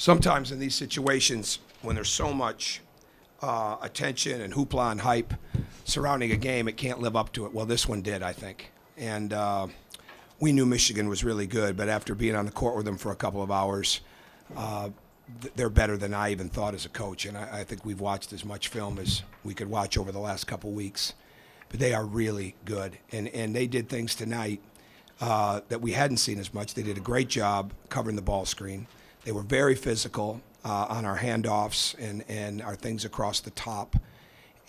sometimes in these situations when there's so much attention and hoopla and hype surrounding a game, it can't live up to it. Well, this one did, I think. And we knew Michigan was really good, but after being on the court with them for a couple of hours, they're better than I even thought as a coach. And I think we've watched as much film as we could watch over the last couple of weeks. But they are really good. And they did things tonight that we hadn't seen as much. They did a great job covering the ball screen. They were very physical on our handoffs and our things across the top.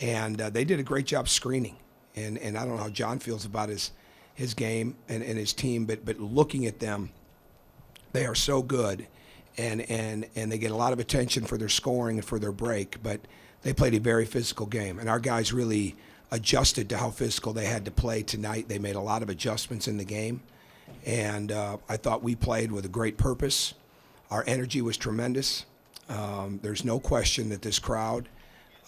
And they did a great job screening. And I don't know how John feels about his game and his team, but looking at them, they are so good. And they get a lot of attention for their scoring and for their break, but they played a very physical game. And our guys really adjusted to how physical they had to play tonight. They made a lot of adjustments in the game. And I thought we played with a great purpose. Our energy was tremendous. There's no question that this crowd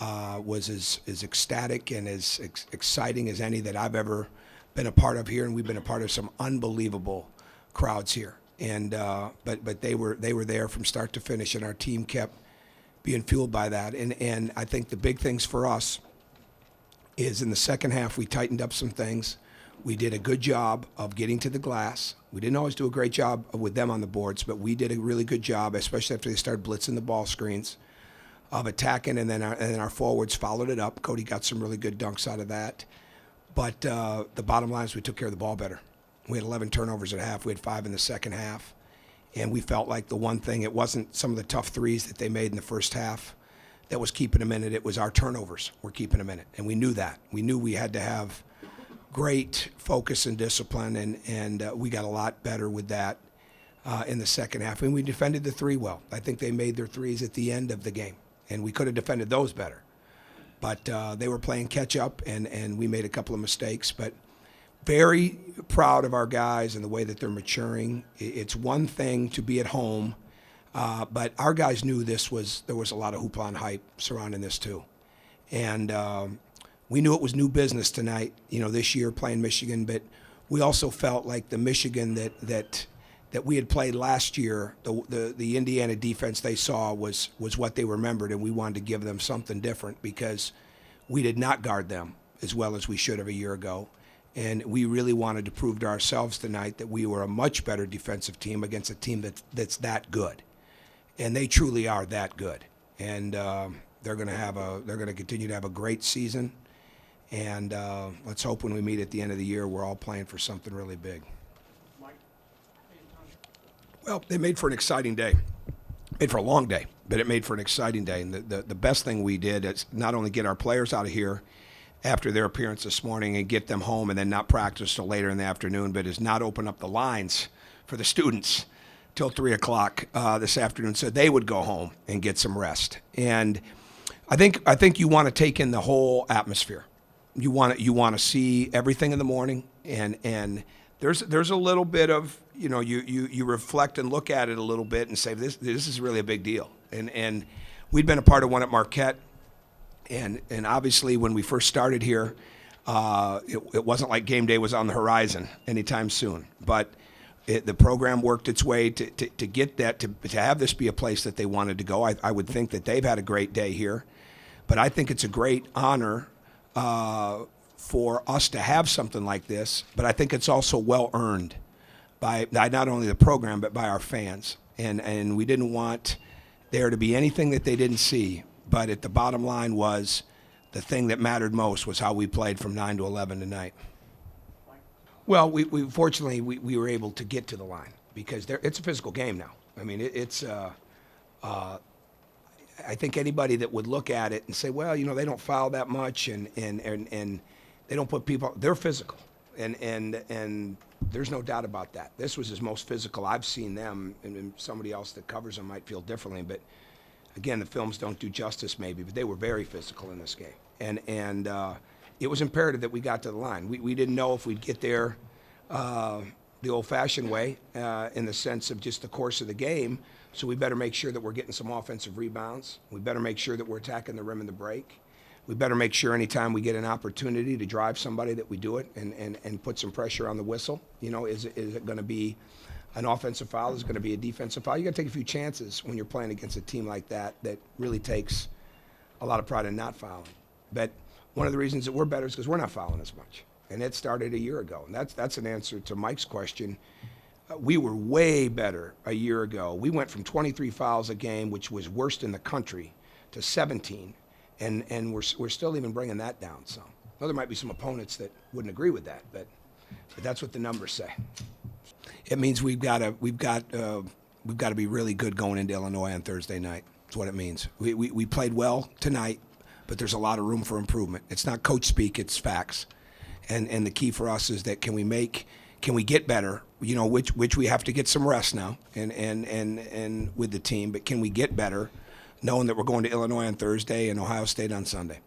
was as ecstatic and as exciting as any that I've ever been a part of here, and we've been a part of some unbelievable crowds here. And but they were there from start to finish, and our team kept being fueled by that. And I think the big things for us is in the second half we tightened up some things. We did a good job of getting to the glass. We didn't always do a great job with them on the boards, but we did a really good job, especially after they started blitzing the ball screens, of attacking, and then our forwards followed it up. Cody got some really good dunks out of that. But the bottom line is we took care of the ball better. We had 11 turnovers at half. We had 5 in the second half. And we felt like the one thing, it wasn't some of the tough threes that they made in the first half that was keeping them in it. It was our turnovers were keeping them in it. And we knew that. We knew we had to have great focus and discipline, and we got a lot better with that in the second half. And we defended the three well. I think they made their threes at the end of the game, and we could have defended those better. But they were playing catch-up, and we made a couple of mistakes. But very proud of our guys and the way that they're maturing. It's one thing to be at home, but our guys knew there was a lot of hoopla and hype surrounding this too. And we knew it was new business tonight, this year playing Michigan, but we also felt like the Michigan that we had played last year, the Indiana defense they saw was what they remembered, and we wanted to give them something different because we did not guard them as well as we should have a year ago. And we really wanted to prove to ourselves tonight that we were a much better defensive team against a team that's that good. And they truly are that good. And they're going to continue to have a great season. And let's hope when we meet at the end of the year, we're all playing for something really big. Well, they made for an exciting day. Made for a long day, but it made for an exciting day. And the best thing we did is not only get our players out of here after their appearance this morning and get them home and then not practice till later in the afternoon, but is not open up the lines for the students till 3 o'clock this afternoon so they would go home and get some rest. And I think you want to take in the whole atmosphere. You want to see everything in the morning, and there's a little bit of, you reflect and look at it a little bit and say this is really a big deal. And we'd been a part of one at Marquette. And obviously, when we first started here, it wasn't like game day was on the horizon anytime soon. But the program worked its way to get that, to have this be a place that they wanted to go. I would think that they've had a great day here. But I think it's a great honor for us to have something like this. But I think it's also well-earned by not only the program, but by our fans. And we didn't want there to be anything that they didn't see. But at the bottom line was the thing that mattered most was how we played from 9 to 11 tonight. Well, we fortunately we were able to get to the line because it's a physical game now. I mean, I think anybody that would look at it and say, well, they don't foul that much and they don't put people, they're physical. And there's no doubt about that. This was as most physical I've seen them, and somebody else that covers them might feel differently, but again, the films don't do justice maybe, but they were very physical in this game. And it was imperative that we got to the line. We didn't know if we'd get there the old-fashioned way in the sense of just the course of the game, so we better make sure that we're getting some offensive rebounds. We better make sure that we're attacking the rim in the break. We better make sure anytime we get an opportunity to drive somebody that we do it and put some pressure on the whistle. Is it going to be an offensive foul is going to be a defensive foul. You got to take a few chances when you're playing against a team like that really takes a lot of pride in not fouling. But one of the reasons that we're better is because we're not fouling as much. And it started a year ago. And that's an answer to Mike's question. We were way better a year ago. We went from 23 fouls a game, which was worst in the country, to 17. And we're still even bringing that down some. Well, there might be some opponents that wouldn't agree with that, but that's what the numbers say. It means we've got to be really good going into Illinois on Thursday night. That's what it means. We played well tonight, but there's a lot of room for improvement. It's not coach speak; it's facts. And the key for us is that can we get better? You know, which we have to get some rest now, and with the team. But can we get better, knowing that we're going to Illinois on Thursday and Ohio State on Sunday?